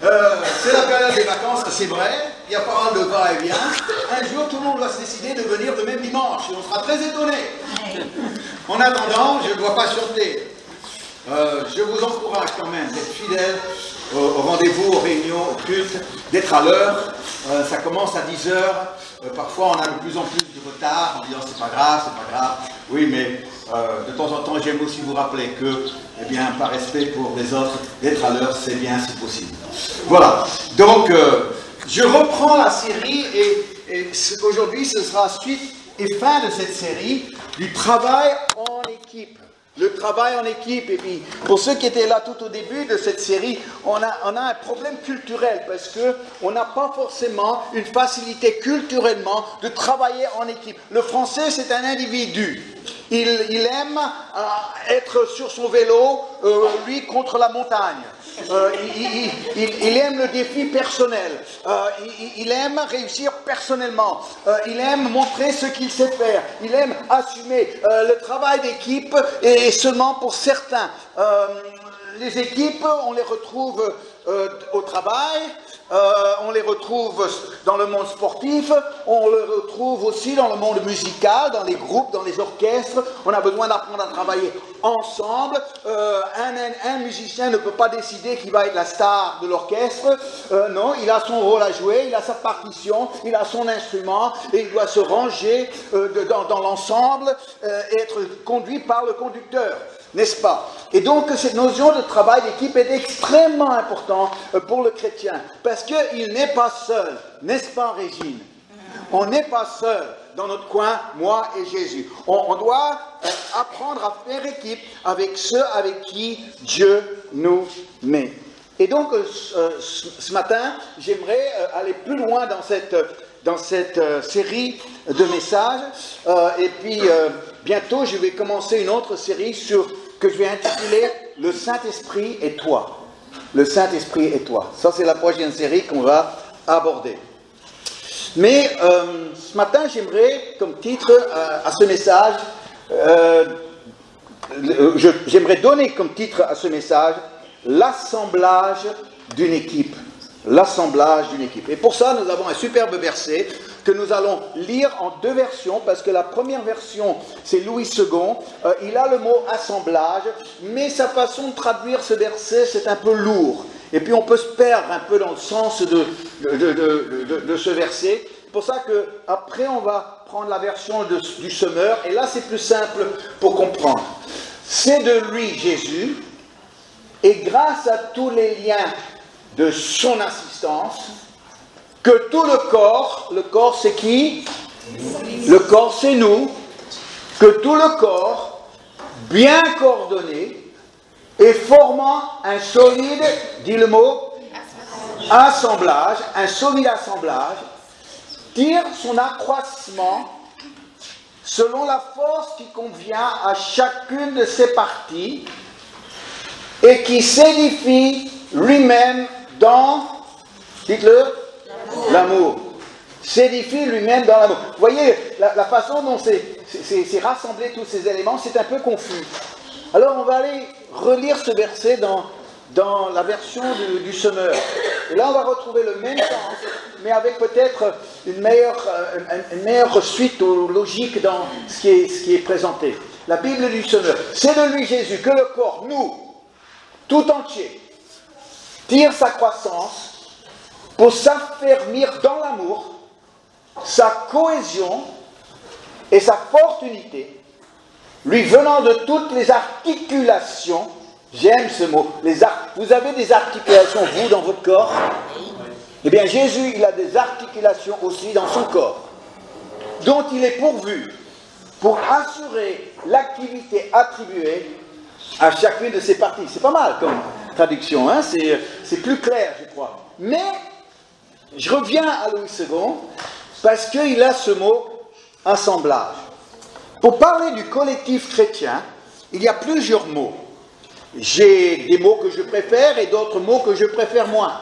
C'est la période des vacances, c'est vrai, il y a pas mal de va-et-vient. Un jour, tout le monde va se décider de venir le même dimanche, et on sera très étonnés. En attendant, je ne dois pas chanter. Je vous encourage quand même d'être fidèles au rendez-vous, aux réunions, au culte, d'être à l'heure. Ça commence à 10 heures. Parfois, on a de plus en plus de retard en disant c'est pas grave, c'est pas grave. Oui, mais de temps en temps, j'aime aussi vous rappeler que, eh bien, par respect pour les autres, d'être à l'heure, c'est bien si possible. Voilà. Donc, je reprends la série et aujourd'hui, ce sera suite et fin de cette série du travail en équipe. Le travail en équipe, et puis pour ceux qui étaient là tout au début de cette série, on a un problème culturel parce qu'on n'a pas forcément une facilité culturellement de travailler en équipe. Le français, c'est un individu. Il aime être sur son vélo, lui contre la montagne. Il aime le défi personnel. Il aime réussir personnellement. Il aime montrer ce qu'il sait faire. Il aime assumer. Le travail d'équipe est seulement pour certains. Les équipes, on les retrouve au travail. On les retrouve dans le monde sportif, on les retrouve aussi dans le monde musical, dans les groupes, dans les orchestres. On a besoin d'apprendre à travailler ensemble. Un musicien ne peut pas décider qu'il va être la star de l'orchestre. Non, il a son rôle à jouer, il a sa partition, il a son instrument et il doit se ranger dans l'ensemble et être conduit par le conducteur. N'est-ce pas? Et donc cette notion de travail d'équipe est extrêmement importante pour le chrétien, parce qu'il n'est pas seul, n'est-ce pas Régine? On n'est pas seul dans notre coin, moi et Jésus. On doit apprendre à faire équipe avec ceux avec qui Dieu nous met. Et donc ce matin, j'aimerais aller plus loin dans cette série de messages. Et puis bientôt, je vais commencer une autre série que je vais intituler « Le Saint-Esprit et toi ». Le Saint-Esprit et toi. Ça, c'est la prochaine série qu'on va aborder. Mais ce matin, j'aimerais, comme titre à ce message, j'aimerais donner comme titre à ce message « L'assemblage d'une équipe ». L'assemblage d'une équipe. Et pour ça, nous avons un superbe verset que nous allons lire en deux versions, parce que la première version, c'est Louis II. Il a le mot « assemblage », mais sa façon de traduire ce verset, c'est un peu lourd. Et puis on peut se perdre un peu dans le sens de ce verset. C'est pour ça qu'après, on va prendre la version du semeur, et là, c'est plus simple pour comprendre. C'est de lui, Jésus, et grâce à tous les liens de son assistance, que tout le corps c'est qui? Le corps c'est nous, que tout le corps, bien coordonné et formant un solide, dit le mot, assemblage, un solide assemblage, tire son accroissement selon la force qui convient à chacune de ses parties et qui s'édifie lui-même dans, dites-le, l'amour. S'édifie lui-même dans l'amour. Vous voyez, la façon dont c'est rassemblé tous ces éléments, c'est un peu confus. Alors on va aller relire ce verset dans la version du semeur. Et là on va retrouver le même sens, mais avec peut-être une meilleure suite ou logique dans ce qui est présenté. La Bible du semeur. C'est de lui Jésus que le corps, nous, tout entier, tire sa croissance pour s'affermir dans l'amour, sa cohésion et sa forte unité, lui venant de toutes les articulations. J'aime ce mot. Vous avez des articulations, vous, dans votre corps? Eh bien, Jésus, il a des articulations aussi dans son corps, dont il est pourvu pour assurer l'activité attribuée à chacune de ses parties. C'est pas mal comme traduction, hein? C'est plus clair, je crois. Mais, je reviens à Louis II, parce qu'il a ce mot « assemblage ». Pour parler du collectif chrétien, il y a plusieurs mots. J'ai des mots que je préfère et d'autres mots que je préfère moins.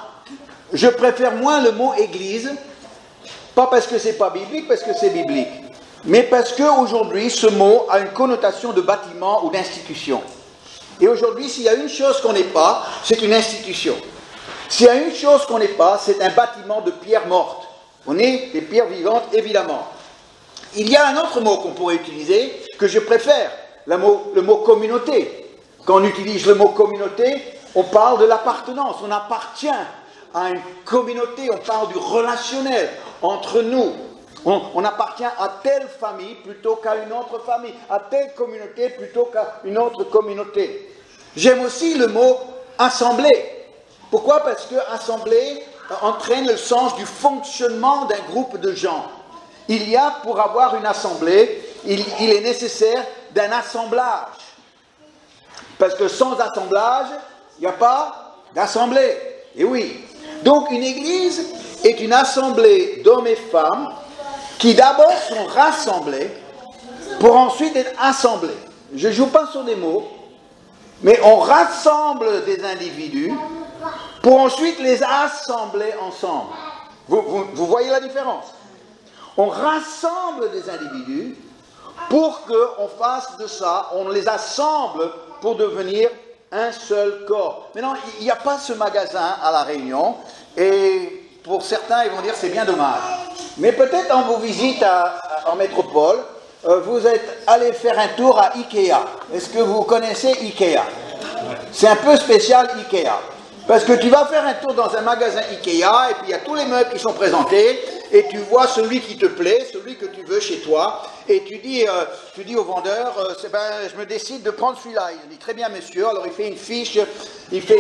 Je préfère moins le mot « église », pas parce que c'est pas biblique, parce que c'est biblique, mais parce qu'aujourd'hui, ce mot a une connotation de bâtiment ou d'institution. Et aujourd'hui, s'il y a une chose qu'on n'est pas, c'est une institution. S'il y a une chose qu'on n'est pas, c'est un bâtiment de pierres mortes. On est des pierres vivantes, évidemment. Il y a un autre mot qu'on pourrait utiliser, que je préfère, le mot communauté. Quand on utilise le mot communauté, on parle de l'appartenance, on appartient à une communauté, on parle du relationnel entre nous. On appartient à telle famille plutôt qu'à une autre famille, à telle communauté plutôt qu'à une autre communauté. J'aime aussi le mot assemblée. Pourquoi? Parce que assemblée entraîne le sens du fonctionnement d'un groupe de gens. Il y a, pour avoir une assemblée, il est nécessaire d'un assemblage. Parce que sans assemblage, il n'y a pas d'assemblée. Et oui. Donc une église est une assemblée d'hommes et femmes qui d'abord sont rassemblés pour ensuite être assemblés. Je ne joue pas sur des mots, mais on rassemble des individus pour ensuite les assembler ensemble. Vous voyez la différence? On rassemble des individus pour qu'on fasse de ça, on les assemble pour devenir un seul corps. Maintenant, il n'y a pas ce magasin à La Réunion, et pour certains, ils vont dire c'est bien dommage. Mais peut-être en vos visites en métropole, vous êtes allé faire un tour à Ikea. Est-ce que vous connaissez Ikea? C'est un peu spécial Ikea. Parce que tu vas faire un tour dans un magasin Ikea, et puis il y a tous les meubles qui sont présentés, et tu vois celui qui te plaît, celui que tu veux chez toi, et tu dis au vendeur, je me décide de prendre celui-là. Il dit, très bien monsieur, alors il fait une fiche, et puis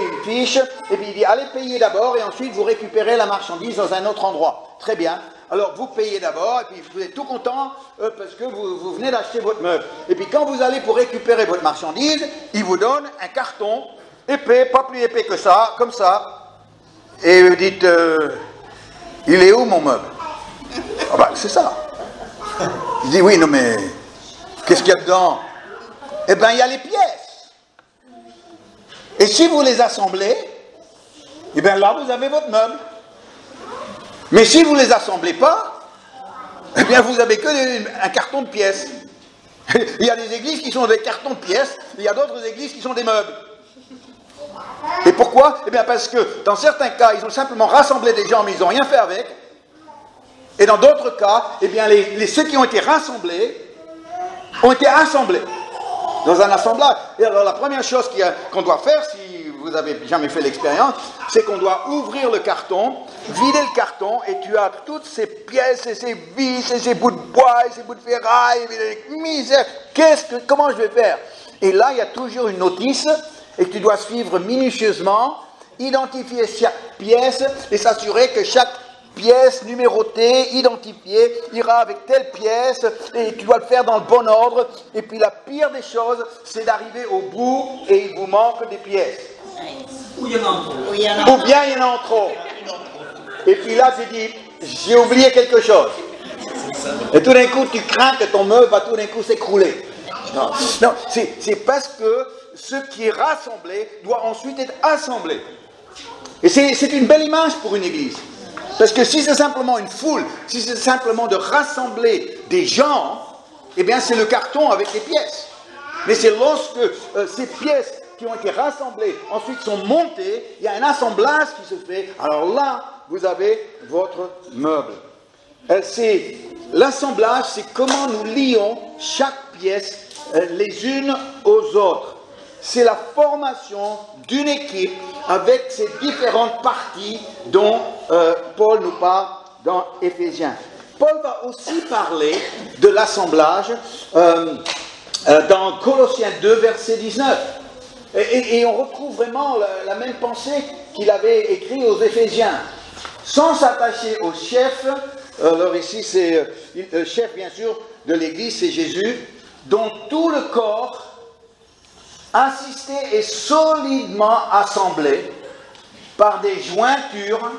il dit, allez payer d'abord, et ensuite vous récupérez la marchandise dans un autre endroit. Très bien. Alors vous payez d'abord, et puis vous êtes tout content, parce que vous venez d'acheter votre meuble. Et puis quand vous allez pour récupérer votre marchandise, il vous donne un carton, épais, pas plus épais que ça, comme ça, et vous dites, il est où mon meuble? Ah bah c'est ça. Il dit, oui, non mais, qu'est-ce qu'il y a dedans? Eh bien, il y a les pièces. Et si vous les assemblez, eh bien là, vous avez votre meuble. Mais si vous ne les assemblez pas, eh bien, vous n'avez que un carton de pièces. Il y a des églises qui sont des cartons de pièces, il y a d'autres églises qui sont des meubles. Et pourquoi? Eh bien, parce que dans certains cas, ils ont simplement rassemblé des gens, mais ils n'ont rien fait avec. Et dans d'autres cas, eh bien, ceux qui ont été rassemblés ont été assemblés dans un assemblage. Et alors, la première chose qu'on doit faire, si vous n'avez jamais fait l'expérience, c'est qu'on doit ouvrir le carton, vider le carton, et tu as toutes ces pièces, et ces vis, et ces bouts de bois, et ces bouts de ferraille, et misère. Comment je vais faire? Et là, il y a toujours une notice, et tu dois suivre minutieusement, identifier chaque pièce, et s'assurer que chaque pièce numérotée, identifiée, ira avec telle pièce, et tu dois le faire dans le bon ordre. Et puis la pire des choses, c'est d'arriver au bout et il vous manque des pièces. Ou il y en a en trop. Ou bien il y en a en trop. Et puis là, tu dis, j'ai oublié quelque chose. Et tout d'un coup, tu crains que ton meuble va tout d'un coup s'écrouler. Non, c'est parce que ce qui est rassemblé doit ensuite être assemblé. Et c'est une belle image pour une église. Parce que si c'est simplement une foule, si c'est simplement de rassembler des gens, eh bien c'est le carton avec les pièces. Mais c'est lorsque ces pièces qui ont été rassemblées ensuite sont montées, il y a un assemblage qui se fait, alors là, vous avez votre meuble. L'assemblage, c'est comment nous lions chaque pièce les unes aux autres. C'est la formation d'une équipe avec ces différentes parties dont Paul nous parle dans Éphésiens. Paul va aussi parler de l'assemblage dans Colossiens 2, verset 19. Et on retrouve vraiment la même pensée qu'il avait écrite aux Éphésiens. Sans s'attacher au chef, alors ici c'est le chef bien sûr de l'Église, c'est Jésus, dont tout le corps assisté et solidement assemblé par des jointures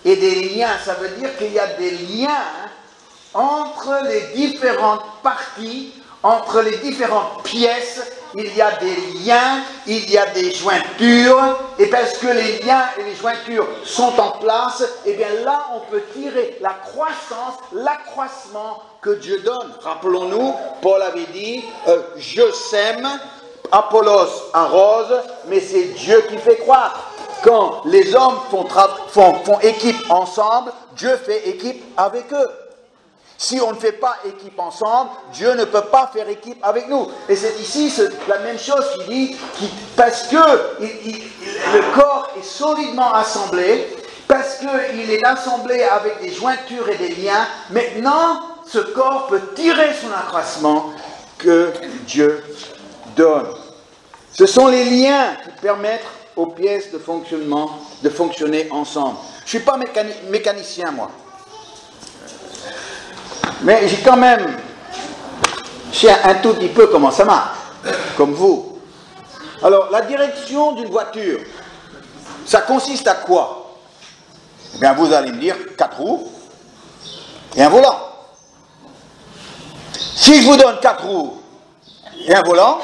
et des liens. Ça veut dire qu'il y a des liens entre les différentes parties, entre les différentes pièces. Il y a des liens, il y a des jointures, et parce que les liens et les jointures sont en place, et bien là on peut tirer la croissance, l'accroissement que Dieu donne. Rappelons-nous, Paul avait dit, je sème, Apollos arrose, mais c'est Dieu qui fait croître. quand les hommes font équipe ensemble, Dieu fait équipe avec eux. Si on ne fait pas équipe ensemble, Dieu ne peut pas faire équipe avec nous. Et c'est ici la même chose qu'il dit, parce que le corps est solidement assemblé, parce qu'il est assemblé avec des jointures et des liens, maintenant ce corps peut tirer son accroissement que Dieu donne. Ce sont les liens qui permettent aux pièces de fonctionner ensemble. Je ne suis pas mécanicien, moi. Mais j'ai quand même, je sais un tout petit peu comment ça marche, comme vous. Alors, la direction d'une voiture, ça consiste à quoi? Eh bien, vous allez me dire 4 roues et un volant. Si je vous donne 4 roues et un volant,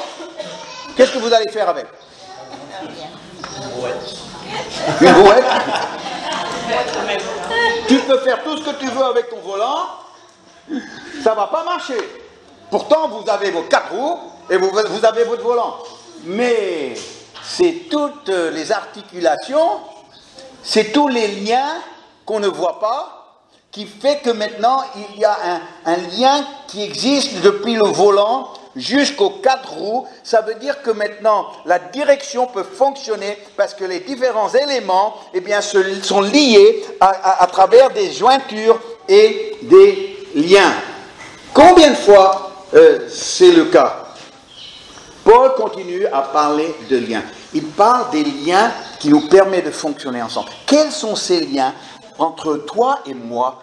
qu'est-ce que vous allez faire avec? Une brouette. Tu peux faire tout ce que tu veux avec ton volant, ça ne va pas marcher. Pourtant, vous avez vos 4 roues et vous avez votre volant. Mais c'est toutes les articulations, c'est tous les liens qu'on ne voit pas, qui fait que maintenant, il y a un lien qui existe depuis le volant jusqu'aux 4 roues. Ça veut dire que maintenant, la direction peut fonctionner parce que les différents éléments, eh bien, sont liés à travers des jointures et des liens. Combien de fois c'est le cas? Paul continue à parler de liens. Il parle des liens qui nous permettent de fonctionner ensemble. Quels sont ces liens entre toi et moi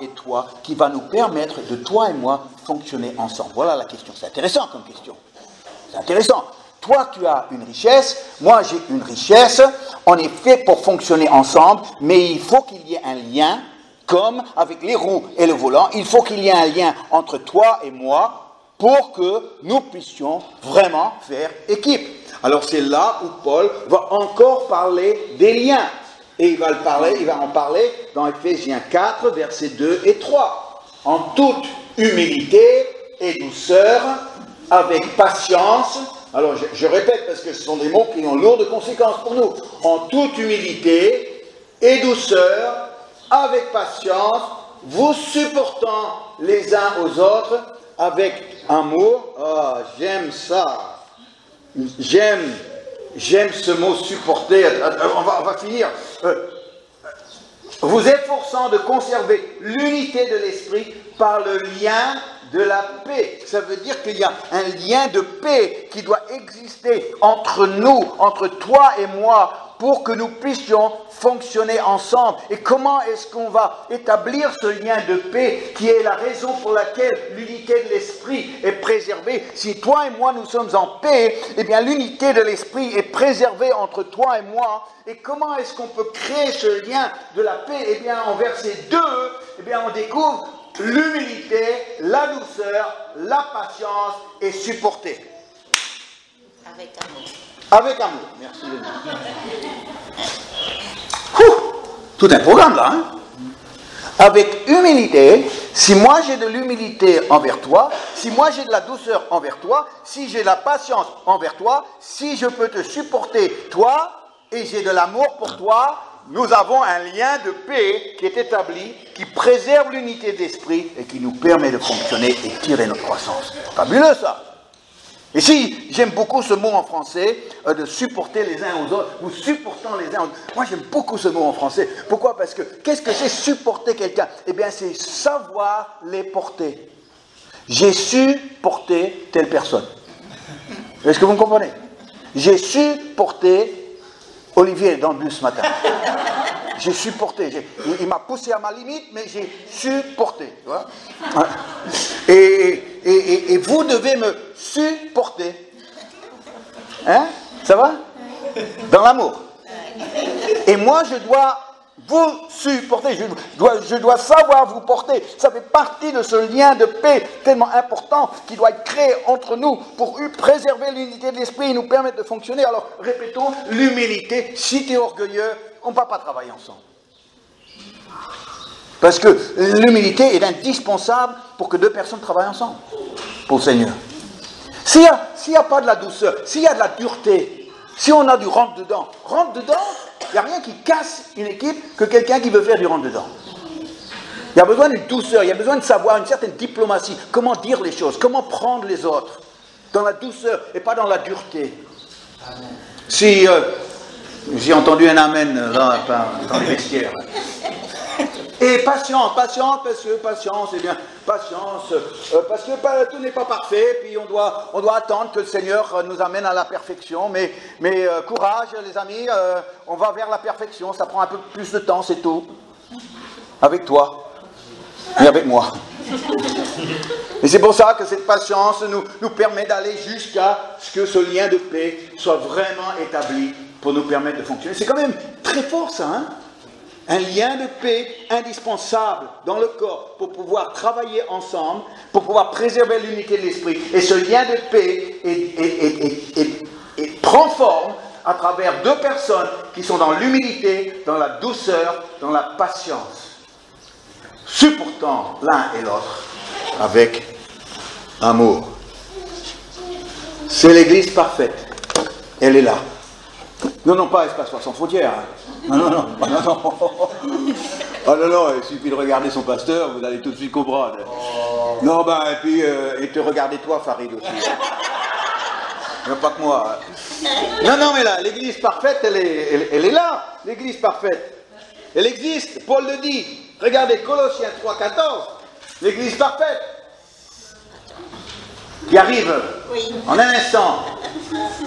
et toi, qui va nous permettre de toi et moi fonctionner ensemble? Voilà la question. C'est intéressant comme question. C'est intéressant. Toi, tu as une richesse, moi j'ai une richesse. On est fait pour fonctionner ensemble, mais il faut qu'il y ait un lien, comme avec les roues et le volant. Il faut qu'il y ait un lien entre toi et moi pour que nous puissions vraiment faire équipe. Alors c'est là où Paul va encore parler des liens. Et il va en parler dans Ephésiens 4, versets 2 et 3. En toute humilité et douceur, avec patience. Alors je répète parce que ce sont des mots qui ont lourdes conséquences pour nous. En toute humilité et douceur, avec patience, vous supportant les uns aux autres avec amour. Ah, j'aime ça. J'aime ce mot supporter. On va finir. Vous efforçant de conserver l'unité de l'esprit par le lien de la paix. Ça veut dire qu'il y a un lien de paix qui doit exister entre nous, entre toi et moi, pour que nous puissions fonctionner ensemble. Et comment est-ce qu'on va établir ce lien de paix qui est la raison pour laquelle l'unité de l'esprit est préservée? Si toi et moi nous sommes en paix, eh bien l'unité de l'esprit est préservée entre toi et moi. Et comment est-ce qu'on peut créer ce lien de la paix? Eh bien en verset 2, eh bien on découvre l'humilité, la douceur, la patience et supporter. Avec amour. Avec amour, merci. Tout un programme là, hein? Avec humilité, si moi j'ai de l'humilité envers toi, si moi j'ai de la douceur envers toi, si j'ai de la patience envers toi, si je peux te supporter toi, et j'ai de l'amour pour toi, nous avons un lien de paix qui est établi, qui préserve l'unité d'esprit et qui nous permet de fonctionner et tirer notre croissance. Fabuleux ça! Et si, j'aime beaucoup ce mot en français, de supporter les uns aux autres, ou supportant les uns aux autres. Moi, j'aime beaucoup ce mot en français. Pourquoi? Parce que, qu'est-ce que c'est supporter quelqu'un? Eh bien, c'est savoir les porter. J'ai su porter telle personne. Est-ce que vous me comprenez? J'ai su porter Olivier dans le bus ce matin. J'ai supporté. Il m'a poussé à ma limite, mais j'ai supporté. Tu vois? Et vous devez me supporter. Hein? Ça va? Dans l'amour. Et moi, je dois vous supporter. Je dois savoir vous porter. Ça fait partie de ce lien de paix tellement important qui doit être créé entre nous pour préserver l'unité de l'esprit et nous permettre de fonctionner. Alors, répétons, l'humilité. Si tu es orgueilleux, on ne va pas travailler ensemble. Parce que l'humilité est indispensable pour que deux personnes travaillent ensemble, pour le Seigneur. S'il n'y a pas de la douceur, s'il y a de la dureté, si on a du rentre-dedans, a rien qui casse une équipe que quelqu'un qui veut faire du rentre-dedans. Il y a besoin d'une douceur, il y a besoin de savoir une certaine diplomatie, comment dire les choses, comment prendre les autres, dans la douceur et pas dans la dureté. Amen. Si j'ai entendu un amen là, dans les vestiaires. Et patience, parce que patience, c'est bien, patience, parce que tout n'est pas parfait, puis on doit attendre que le Seigneur nous amène à la perfection, mais courage les amis, on va vers la perfection, ça prend un peu plus de temps, c'est tout, avec toi. Et avec moi. Et c'est pour ça que cette patience nous permet d'aller jusqu'à ce que ce lien de paix soit vraiment établi pour nous permettre de fonctionner. C'est quand même très fort ça, hein? Un lien de paix indispensable dans le corps pour pouvoir travailler ensemble, pour pouvoir préserver l'unité de l'esprit. Et ce lien de paix prend forme à travers deux personnes qui sont dans l'humilité, dans la douceur, dans la patience, supportant l'un et l'autre avec amour. C'est l'Église parfaite. Elle est là. Non, pas Espace sans frontières. Non. Oh non, il suffit de regarder son pasteur, vous allez tout de suite comprendre. Non, et puis, et te regarder toi, Farid aussi. Non, pas que moi. Non, mais là, l'Église parfaite, elle est là. L'Église parfaite. Elle existe, Paul le dit. Regardez Colossiens 3,14, l'Église parfaite, qui arrive en un instant,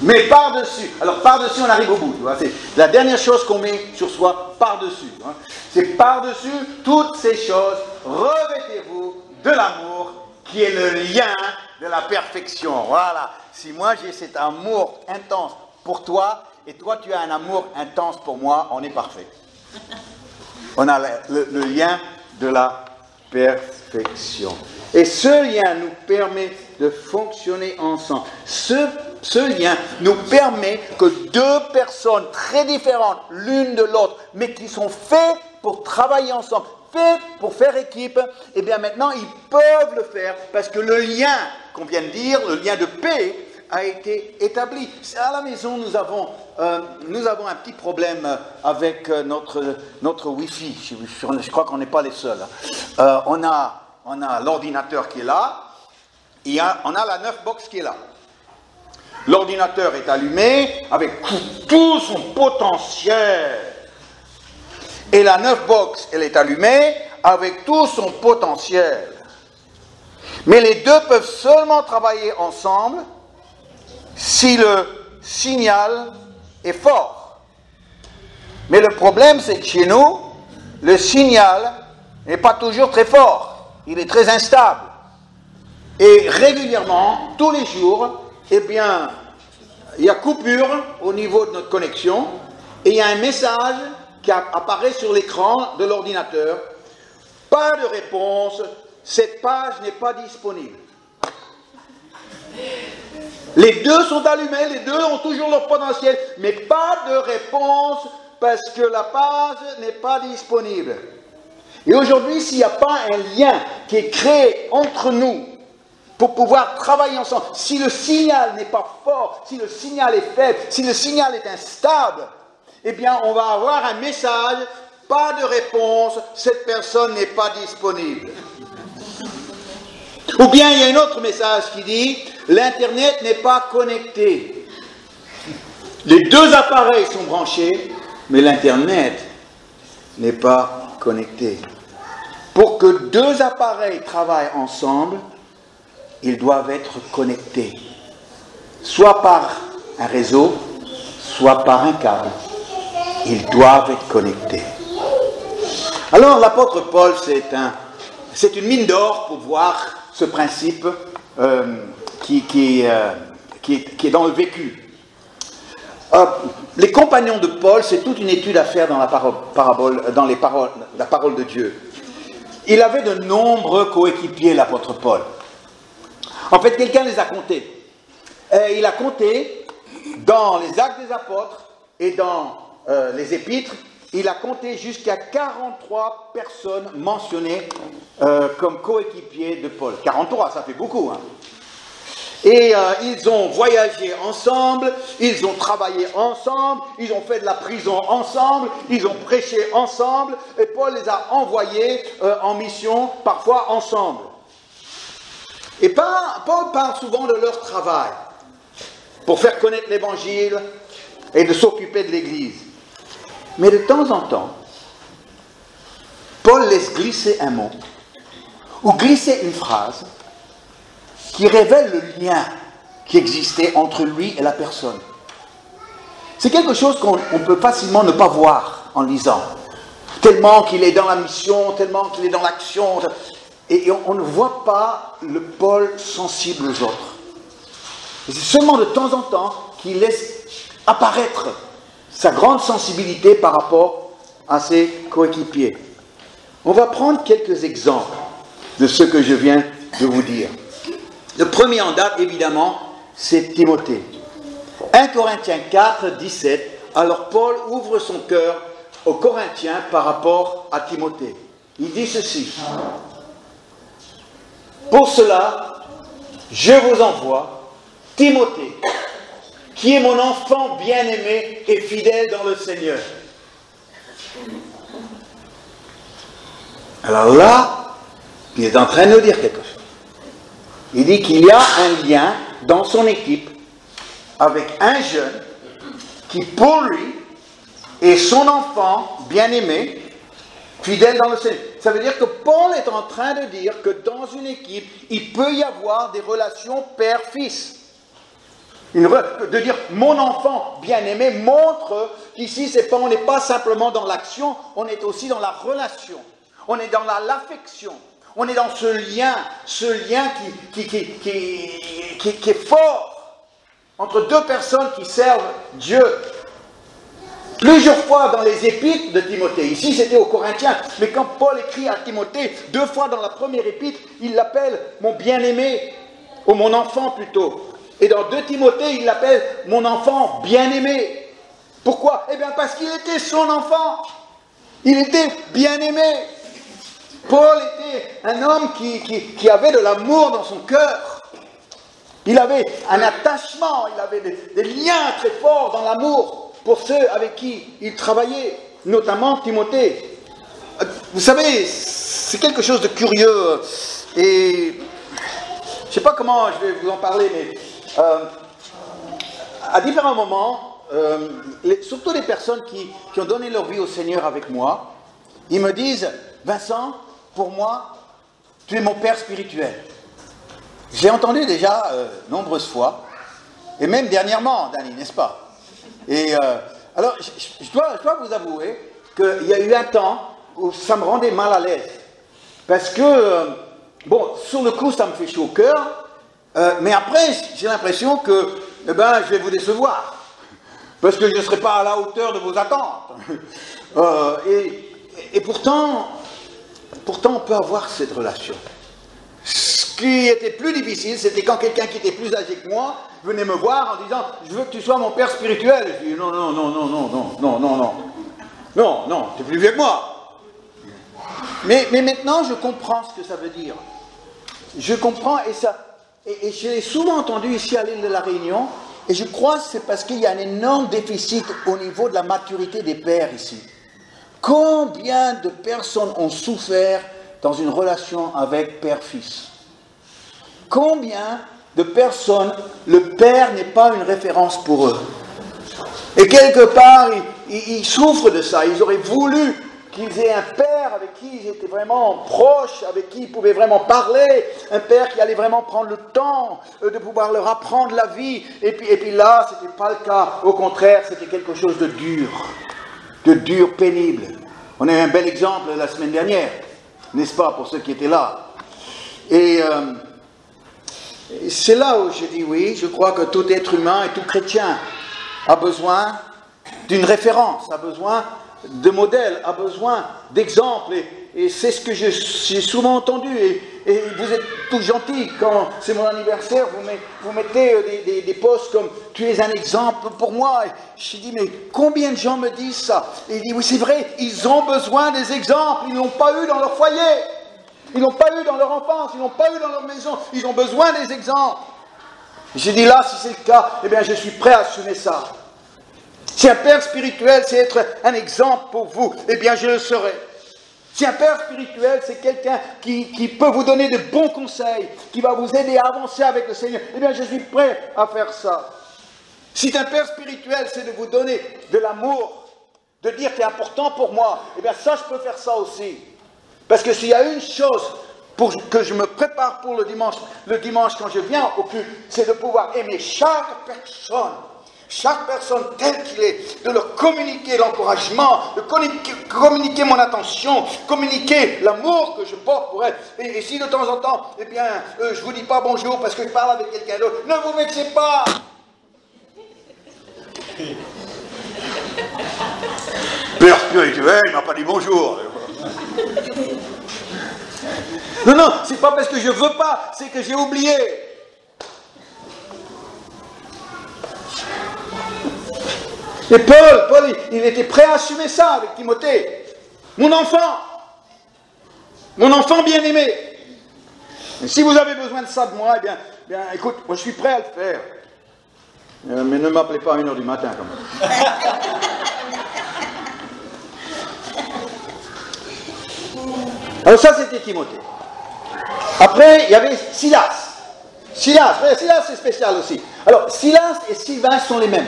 mais par-dessus. Alors par-dessus, on arrive au bout. Tu vois, c'est la dernière chose qu'on met sur soi, par-dessus. Hein. C'est par-dessus toutes ces choses, revêtez-vous de l'amour, qui est le lien de la perfection. Voilà. Si moi j'ai cet amour intense pour toi, et toi tu as un amour intense pour moi, on est parfait. On a le lien de la perfection. Et ce lien nous permet de fonctionner ensemble. Ce lien nous permet que deux personnes très différentes l'une de l'autre, mais qui sont faites pour travailler ensemble, faites pour faire équipe, et bien maintenant ils peuvent le faire parce que le lien qu'on vient de dire, le lien de paix, a été établi. À la maison, nous avons un petit problème avec notre Wi-Fi. Je crois qu'on n'est pas les seuls. On a l'ordinateur qui est là, et on a la 9 box qui est là. L'ordinateur est allumé avec tout son potentiel. Et la 9 box, elle est allumée avec tout son potentiel. Mais les deux peuvent seulement travailler ensemble si le signal est fort. Mais le problème, c'est que chez nous, le signal n'est pas toujours très fort. Il est très instable. Et régulièrement, tous les jours, eh bien, il y a coupure au niveau de notre connexion et il y a un message qui apparaît sur l'écran de l'ordinateur. Pas de réponse, cette page n'est pas disponible. Les deux sont allumés, les deux ont toujours leur potentiel, mais pas de réponse parce que la page n'est pas disponible. Et aujourd'hui, s'il n'y a pas un lien qui est créé entre nous pour pouvoir travailler ensemble, si le signal n'est pas fort, si le signal est faible, si le signal est instable, eh bien, on va avoir un message, pas de réponse, cette personne n'est pas disponible. Ou bien il y a un autre message qui dit l'Internet n'est pas connecté. Les deux appareils sont branchés, mais l'Internet n'est pas connecté. Pour que deux appareils travaillent ensemble, ils doivent être connectés. Soit par un réseau, soit par un câble. Ils doivent être connectés. Alors l'apôtre Paul, c'est une mine d'or pour voir ce principe qui est dans le vécu. Les compagnons de Paul, c'est toute une étude à faire dans la parole de Dieu. Il avait de nombreux coéquipiers, l'apôtre Paul. En fait, quelqu'un les a comptés. Il a compté dans les Actes des Apôtres et dans les Épîtres, il a compté jusqu'à 43 personnes mentionnées comme coéquipiers de Paul. 43, ça fait beaucoup. Hein. Et ils ont voyagé ensemble, ils ont travaillé ensemble, ils ont fait de la prison ensemble, ils ont prêché ensemble, et Paul les a envoyés en mission, parfois ensemble. Et Paul parle souvent de leur travail, pour faire connaître l'Évangile et de s'occuper de l'Église. Mais de temps en temps, Paul laisse glisser un mot, ou glisser une phrase, qui révèle le lien qui existait entre lui et la personne. C'est quelque chose qu'on peut facilement ne pas voir en lisant. Tellement qu'il est dans la mission, tellement qu'il est dans l'action. Et on ne voit pas le Paul sensible aux autres. Et c'est seulement de temps en temps qu'il laisse apparaître sa grande sensibilité par rapport à ses coéquipiers. On va prendre quelques exemples de ce que je viens de vous dire. Le premier en date, évidemment, c'est Timothée. 1 Corinthiens 4, 17. Alors Paul ouvre son cœur aux Corinthiens par rapport à Timothée. Il dit ceci. Pour cela, je vous envoie Timothée, qui est mon enfant bien-aimé et fidèle dans le Seigneur. Alors là, il est en train de nous dire quelque chose. Il dit qu'il y a un lien dans son équipe avec un jeune qui, pour lui, est son enfant bien-aimé, fidèle dans le Seigneur. Ça veut dire que Paul est en train de dire que dans une équipe, il peut y avoir des relations père-fils. De dire mon enfant bien-aimé montre qu'ici, on n'est pas simplement dans l'action, on est aussi dans la relation. On est dans l'affection. On est dans ce lien qui est fort entre deux personnes qui servent Dieu. Plusieurs fois dans les épîtres de Timothée, ici c'était aux Corinthiens, mais quand Paul écrit à Timothée, 2 fois dans la première épître, il l'appelle mon bien-aimé, ou mon enfant plutôt. Et dans 2 Timothée, il l'appelle mon enfant bien-aimé. Pourquoi? Eh bien parce qu'il était son enfant. Il était bien-aimé. Paul était un homme qui avait de l'amour dans son cœur. Il avait un attachement, il avait des liens très forts dans l'amour pour ceux avec qui il travaillait, notamment Timothée. Vous savez, c'est quelque chose de curieux et je ne sais pas comment je vais vous en parler, mais à différents moments, surtout les personnes qui ont donné leur vie au Seigneur avec moi, ils me disent, Vincent, pour moi, tu es mon père spirituel. J'ai entendu déjà nombreuses fois, et même dernièrement, Danny, n'est-ce pas? Et alors, je dois vous avouer qu'il y a eu un temps où ça me rendait mal à l'aise. Parce que, bon, sur le coup, ça me fait chaud au cœur, mais après, j'ai l'impression que, je vais vous décevoir. Parce que je ne serai pas à la hauteur de vos attentes. Et pourtant, on peut avoir cette relation. Ce qui était plus difficile, c'était quand quelqu'un qui était plus âgé que moi venait me voir en disant « Je veux que tu sois mon père spirituel ». Je dis « Non, tu es plus vieux que moi ». Mais maintenant, je comprends ce que ça veut dire. Je comprends et je l'ai souvent entendu ici à l'île de la Réunion, et je crois que c'est parce qu'il y a un énorme déficit au niveau de la maturité des pères ici. Combien de personnes ont souffert dans une relation avec père-fils? Combien de personnes, le père n'est pas une référence pour eux? Et quelque part, ils souffrent de ça. Ils auraient voulu qu'ils aient un père avec qui ils étaient vraiment proches, avec qui ils pouvaient vraiment parler, un père qui allait vraiment prendre le temps de pouvoir leur apprendre la vie. Et puis là, ce n'était pas le cas. Au contraire, c'était quelque chose de dur, pénible. On a eu un bel exemple la semaine dernière, n'est-ce pas, pour ceux qui étaient là. Et c'est là où je dis oui, je crois que tout être humain et tout chrétien a besoin d'une référence, a besoin de modèles, a besoin d'exemples. Et c'est ce que j'ai souvent entendu. Et vous êtes tout gentils quand c'est mon anniversaire, vous mettez des posts comme « Tu es un exemple pour moi ». Je dis « Mais combien de gens me disent ça ?» Et il dit « Oui, c'est vrai, ils ont besoin des exemples. Ils n'ont pas eu dans leur foyer. Ils n'ont pas eu dans leur enfance. Ils n'ont pas eu dans leur maison. Ils ont besoin des exemples. » J'ai dit là, si c'est le cas, eh bien je suis prêt à assumer ça. Si un père spirituel, c'est être un exemple pour vous, eh bien je le serai. Si un père spirituel, c'est quelqu'un qui peut vous donner de bons conseils, qui va vous aider à avancer avec le Seigneur, eh bien je suis prêt à faire ça. Si un père spirituel, c'est de vous donner de l'amour, de dire que c'est important pour moi, eh bien ça, je peux faire ça aussi. Parce que s'il y a une chose pour que je me prépare pour le dimanche quand je viens au culte, c'est de pouvoir aimer chaque personne telle qu'il est, de leur communiquer l'encouragement, de communiquer mon attention, communiquer l'amour que je porte pour elle. Et si de temps en temps, eh bien, je ne vous dis pas bonjour parce que je parle avec quelqu'un d'autre, ne vous vexez pas. Père spirituel, il m'a pas dit bonjour. Non, c'est pas parce que je veux pas, c'est que j'ai oublié. Et Paul, il était prêt à assumer ça avec Timothée. Mon enfant bien-aimé. Et si vous avez besoin de ça de moi, eh bien, écoute, moi je suis prêt à le faire. Mais ne m'appelez pas à 1h du matin quand même. Alors ça c'était Timothée. Après il y avait Silas. Silas c'est spécial aussi. Alors Silas et Sylvain sont les mêmes.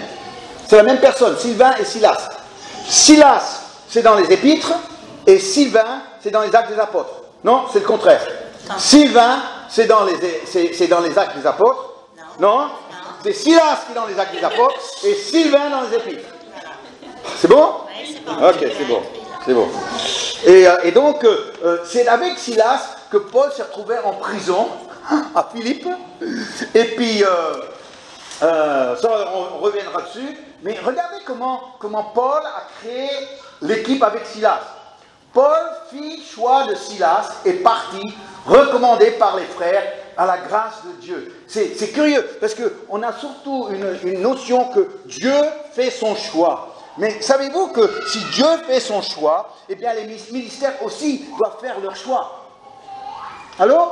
C'est la même personne, Sylvain et Silas. Silas c'est dans les épîtres et Sylvain c'est dans les actes des apôtres. Non, c'est le contraire. Sylvain c'est dans les actes des apôtres. Non. C'est Silas qui est dans les actes des apôtres et Sylvain dans les épîtres. C'est bon? Oui, c'est bon. Ok, c'est bon. Et donc, c'est avec Silas que Paul s'est retrouvé en prison à Philippe. Et puis, ça, on reviendra dessus. Mais regardez comment Paul a créé l'équipe avec Silas. Paul fit choix de Silas et partit, recommandé par les frères, à la grâce de Dieu. C'est curieux, parce qu'on a surtout une notion que Dieu fait son choix. Mais savez-vous que si Dieu fait son choix, eh bien les ministères aussi doivent faire leur choix. Allô?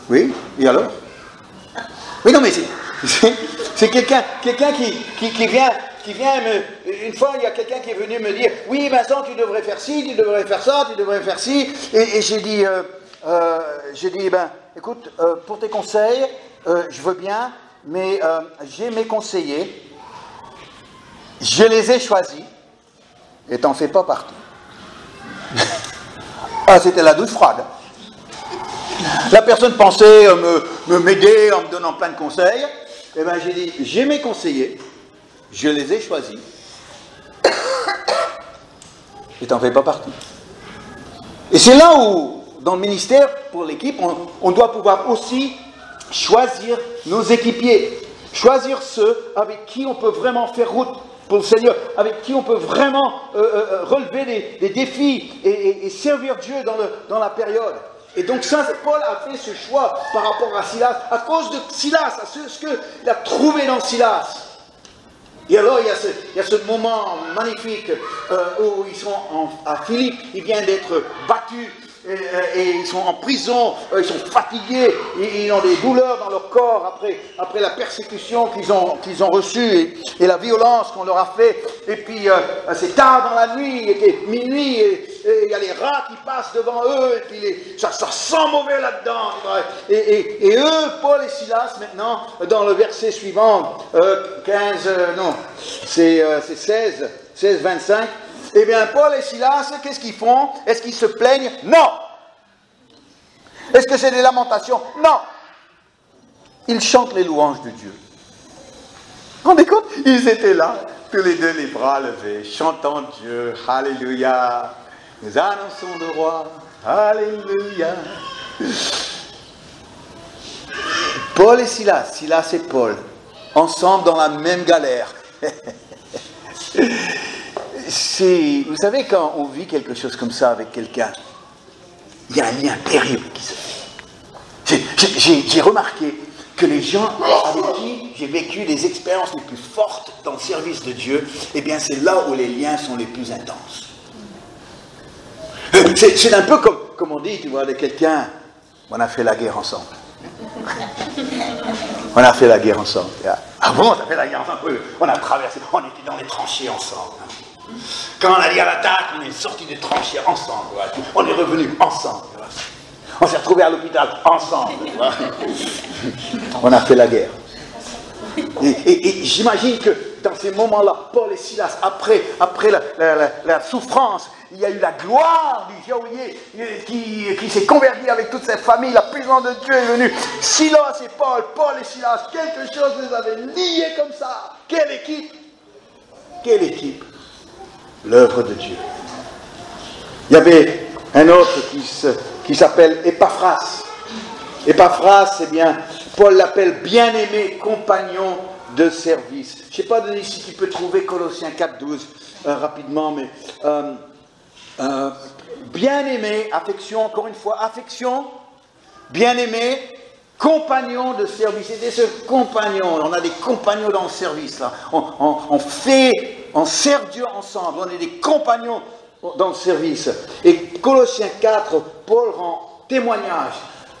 Oui? Et alors? Oui, non, mais c'est quelqu'un qui vient une fois, il y a quelqu'un qui est venu me dire, oui, Vincent, tu devrais faire ci, tu devrais faire ça, tu devrais faire ci. Et j'ai dit, écoute, pour tes conseils, je veux bien, mais j'ai mes conseillers, je les ai choisis, et t'en fais pas partie. Ah, c'était la douche froide. La personne pensait m'aider en me donnant plein de conseils. Eh bien, j'ai dit, j'ai mes conseillers, je les ai choisis, et t'en fais pas partie. Et c'est là où, dans le ministère, pour l'équipe, on doit pouvoir aussi choisir nos équipiers, choisir ceux avec qui on peut vraiment faire route pour le Seigneur, avec qui on peut vraiment relever des défis et servir Dieu dans la période. Et donc ça, Paul a fait ce choix par rapport à Silas, à cause de Silas, à ce qu'il a trouvé dans Silas. Et alors, il y a ce moment magnifique où ils sont à Philippe, ils viennent d'être battus, et ils sont en prison, ils sont fatigués, ils ont des douleurs dans leur corps après la persécution qu'ils ont reçue et la violence qu'on leur a fait. Et puis c'est tard dans la nuit, il était minuit, et il y a les rats qui passent devant eux, et puis ça sent mauvais là-dedans. Et eux, Paul et Silas, maintenant, dans le verset suivant, 16, 25, eh bien, Paul et Silas, qu'est-ce qu'ils font? Est-ce qu'ils se plaignent? Non! Est-ce que c'est des lamentations? Non! Ils chantent les louanges de Dieu. Vous vous rendez compte? Ils étaient là, tous les deux les bras levés, chantant Dieu. Alléluia! Nous annonçons le roi. Alléluia! Paul et Silas et Paul, ensemble dans la même galère. Vous savez, quand on vit quelque chose comme ça avec quelqu'un, il y a un lien terrible qui se fait. J'ai remarqué que les gens avec qui j'ai vécu les expériences les plus fortes dans le service de Dieu, eh bien c'est là où les liens sont les plus intenses. C'est un peu comme on dit, tu vois, de quelqu'un, on a fait la guerre ensemble. On a fait la guerre ensemble. Ah bon, on a fait la guerre ensemble? Oui, on a traversé, on était dans les tranchées ensemble. Quand on a dit à l'attaque, on est sortis des tranchées ensemble. On est revenus ensemble. On s'est retrouvés à l'hôpital ensemble. On a fait la guerre. Et j'imagine que dans ces moments-là, Paul et Silas, après la souffrance, il y a eu la gloire du geôlier qui s'est converti avec toute sa famille. La présence de Dieu est venue. Silas et Paul et Silas, quelque chose les avait liés comme ça. Quelle équipe! Quelle équipe! L'œuvre de Dieu. Il y avait un autre qui s'appelle Épaphras. Épaphras, c'est bien, Paul l'appelle bien-aimé compagnon de service. Je ne sais pas, Denis, si tu peux trouver Colossiens 4:12 rapidement, mais bien-aimé, affection, encore une fois, affection, bien-aimé, compagnon de service. C'était ce compagnon, on a des compagnons dans le service, là. On sert Dieu ensemble, on est des compagnons dans le service. Et Colossiens 4, Paul rend témoignage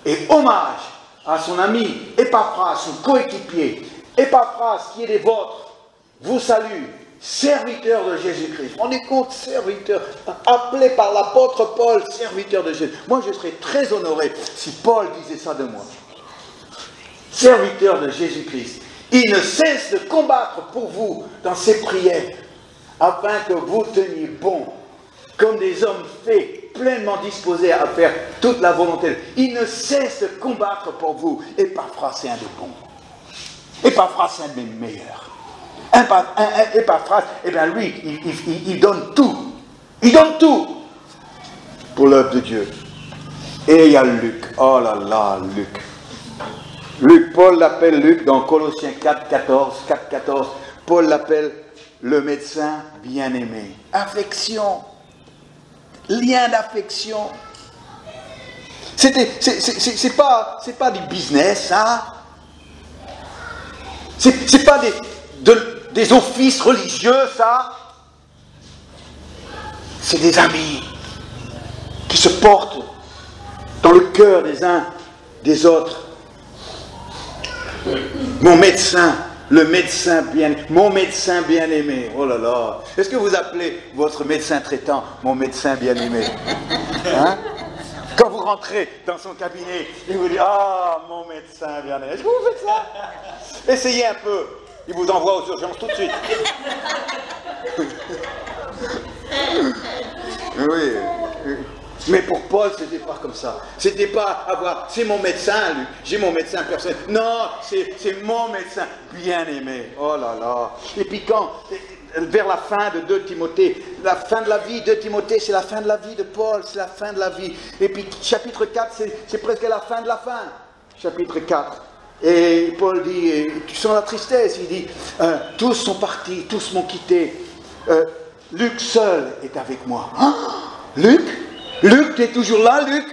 et hommage à son ami Épaphras, son coéquipier. Épaphras, qui est des vôtres, vous salue, serviteur de Jésus-Christ. On est compte, serviteur, appelé par l'apôtre Paul, serviteur de Jésus. Moi, je serais très honoré si Paul disait ça de moi. Serviteur de Jésus-Christ. Il ne cesse de combattre pour vous dans ses prières, afin que vous teniez bon, comme des hommes faits, pleinement disposés à faire toute la volonté. Il ne cesse de combattre pour vous. Épaphras, c'est un des bons. Épaphras, c'est un des meilleurs. Épaphras, eh bien lui, il donne tout. Il donne tout pour l'œuvre de Dieu. Et il y a Luc. Oh là là, Luc. Luc, Paul l'appelle Luc dans Colossiens 4:14. Paul l'appelle le médecin bien-aimé. Affection. Lien d'affection. C'est pas du business, ça. C'est pas des offices religieux, ça. C'est des amis qui se portent dans le cœur des uns des autres. Mon médecin, mon médecin bien-aimé. Oh là là. Est-ce que vous appelez votre médecin traitant mon médecin bien-aimé? Hein? Quand vous rentrez dans son cabinet, il vous dit « Ah, mon médecin bien-aimé ». Est-ce que vous faites ça? Essayez un peu. Il vous envoie aux urgences tout de suite. Oui. Mais pour Paul, c'était pas comme ça. C'était pas avoir, c'est mon médecin, lui. J'ai mon médecin personnel. Non, c'est mon médecin bien-aimé. Oh là là. Et puis quand, vers la fin de 2 Timothée, la fin de la vie de Timothée, c'est la fin de la vie de Paul, c'est la fin de la vie. Et puis chapitre 4, c'est presque la fin de la fin. Chapitre 4. Et Paul dit, tu sens la tristesse, il dit, tous sont partis, tous m'ont quitté. Luc seul est avec moi. Hein? Luc, tu es toujours là, Luc?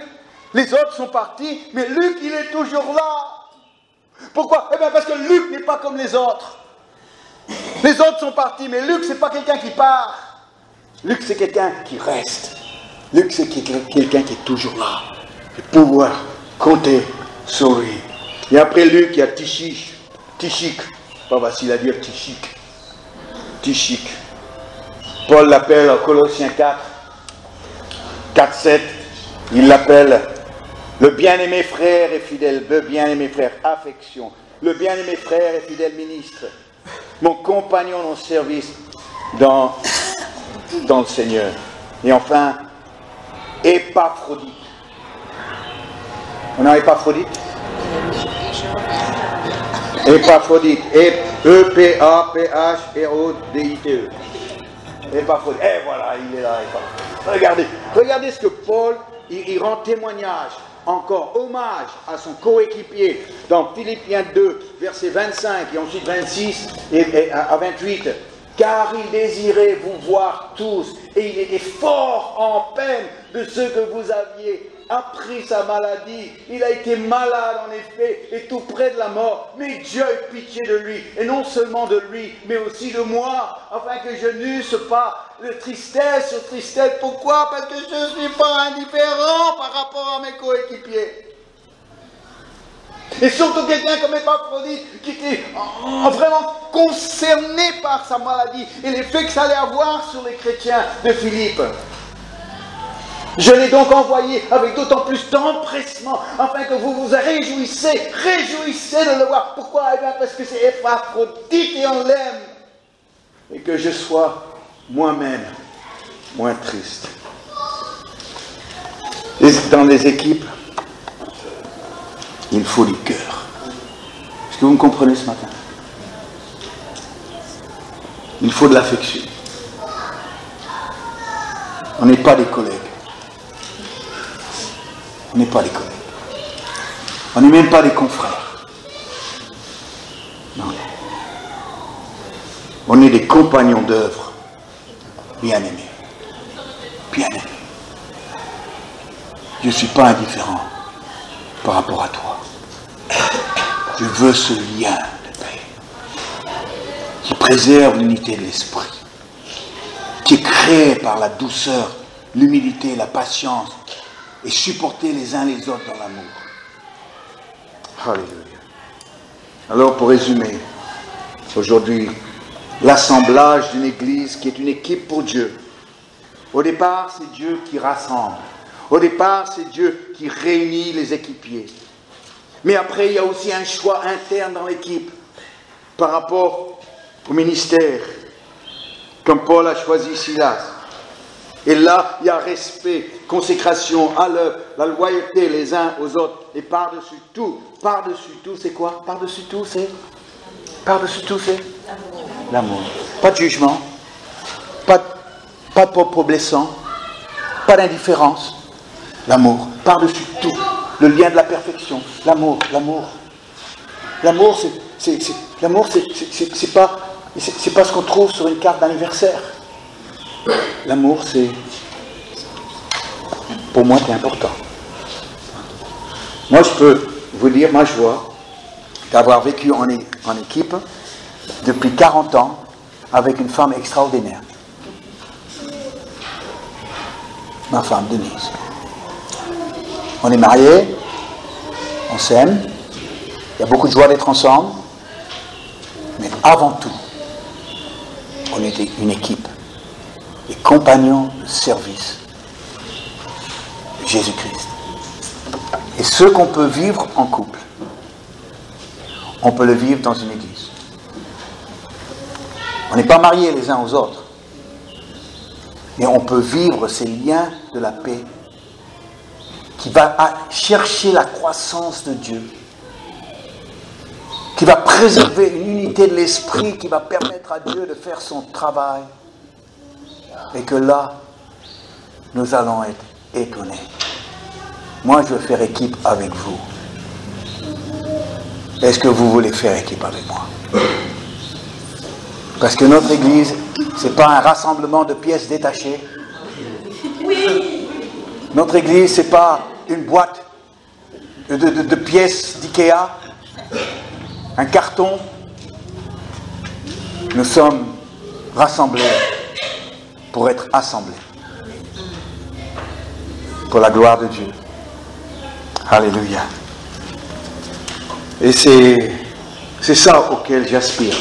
Les autres sont partis, mais Luc, il est toujours là. Pourquoi? Eh bien, parce que Luc n'est pas comme les autres. Les autres sont partis, mais Luc, c'est pas quelqu'un qui part. Luc, c'est quelqu'un qui reste. Luc, c'est quelqu'un qui est toujours là. Et pouvoir compter sur lui. Et après Luc, il y a Tychik. Pas facile à dire, Tychik. Paul l'appelle en Colossiens 4:7, il l'appelle le bien-aimé frère et fidèle, le bien-aimé frère, affection, le bien-aimé frère et fidèle ministre, mon compagnon dans le service dans le Seigneur. Et enfin, Épaphrodite. On a Épaphrodite? Épaphrodite, E-P-A-P-H-R-O-D-I-T-E. Épaphrodite, et voilà, il est là, Épaphrodite. Regardez ce que Paul, il rend témoignage, encore hommage à son coéquipier dans Philippiens 2, versets 25 et ensuite 26 et à 28. Car il désirait vous voir tous et il était fort en peine de ce que vous aviez appris sa maladie. Il a été malade en effet et tout près de la mort, mais Dieu a eu pitié de lui, et non seulement de lui, mais aussi de moi, afin que je n'eusse pas de tristesse sur tristesse. Pourquoi? Parce que je ne suis pas indifférent par rapport à mes coéquipiers. Et surtout quelqu'un comme Épaphrodite qui était vraiment concerné par sa maladie et l'effet que ça allait avoir sur les chrétiens de Philippe. Je l'ai donc envoyé avec d'autant plus d'empressement, afin que vous vous réjouissez de le voir. Pourquoi? Eh bien parce que c'est Épaphrodite et on l'aime. Et que je sois moi-même moins triste. Et dans les équipes, il faut du cœur. Est-ce que vous me comprenez ce matin? Il faut de l'affection. On n'est pas des collègues. On n'est pas des collègues. On n'est même pas des confrères. Non. On est des compagnons d'œuvre. Bien-aimés. Bien-aimés. Je ne suis pas indifférent par rapport à toi. Je veux ce lien de paix qui préserve l'unité de l'esprit, qui est créé par la douceur, l'humilité, la patience et supporter les uns les autres dans l'amour. Alléluia. Alors pour résumer, aujourd'hui, l'assemblage d'une église qui est une équipe pour Dieu. Au départ, c'est Dieu qui rassemble. Au départ, c'est Dieu qui réunit les équipiers. Mais après, il y a aussi un choix interne dans l'équipe par rapport au ministère, comme Paul a choisi Silas. Et là, il y a respect, consécration à l'œuvre, la loyauté les uns aux autres. Et par-dessus tout, c'est quoi? Par-dessus tout, c'est l'amour. Pas de jugement, pas de propos blessants, pas d'indifférence. L'amour, par-dessus tout, le lien de la perfection, l'amour. L'amour, c'est pas ce qu'on trouve sur une carte d'anniversaire. L'amour, pour moi, c'est important. Moi, je peux vous dire ma joie d'avoir vécu en équipe depuis 40 ans avec une femme extraordinaire. Ma femme, Denise. On est mariés, on s'aime, il y a beaucoup de joie d'être ensemble, mais avant tout, on était une équipe, des compagnons de service de Jésus-Christ. Et ce qu'on peut vivre en couple, on peut le vivre dans une église. On n'est pas mariés les uns aux autres, mais on peut vivre ces liens de la paix qui va chercher la croissance de Dieu, qui va préserver une unité de l'esprit, qui va permettre à Dieu de faire son travail, et que là, nous allons être étonnés. Moi, je veux faire équipe avec vous. Est-ce que vous voulez faire équipe avec moi? Parce que notre église, ce n'est pas un rassemblement de pièces détachées. Oui. Notre église, ce n'est pas une boîte de pièces d'IKEA, un carton. Nous sommes rassemblés pour être assemblés. Pour la gloire de Dieu. Alléluia. Et c'est ça auquel j'aspire.